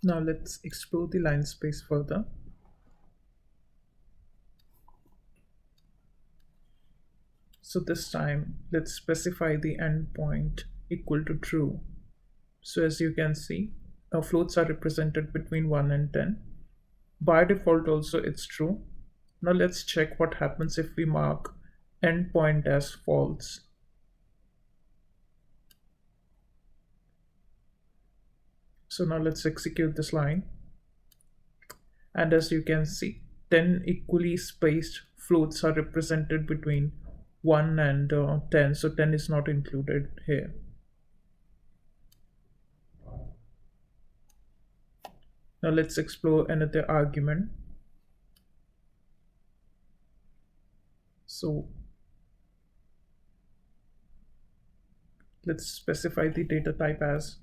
Now let's explore the line space further. So this time, let's specify the endpoint equal to true. So as you can see, floats are represented between 1 and 10. By default also it's true. Now let's check what happens if we mark endpoint as false. So now let's execute this line. And as you can see, 10 equally spaced floats are represented between 1 and 10. So 10 is not included here. Now let's explore another argument. So let's specify the data type as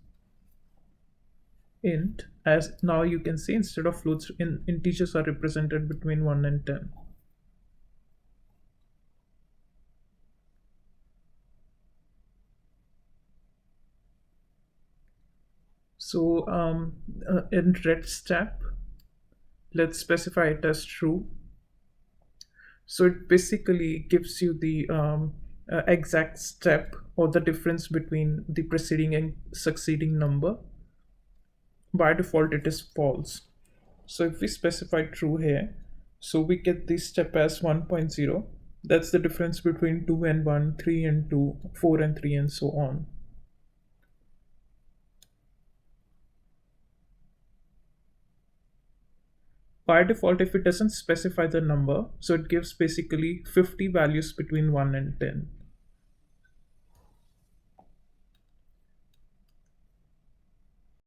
int. As now you can see, instead of floats, integers are represented between 1 and 10. So in red step, let's specify it as true. So it basically gives you the exact step or the difference between the preceding and succeeding number. By default it is false. So if we specify true here, so we get this step as 1.0. That's the difference between 2 and 1, 3 and 2, 4 and 3, and so on. By default, if it doesn't specify the number, so it gives basically 50 values between 1 and 10.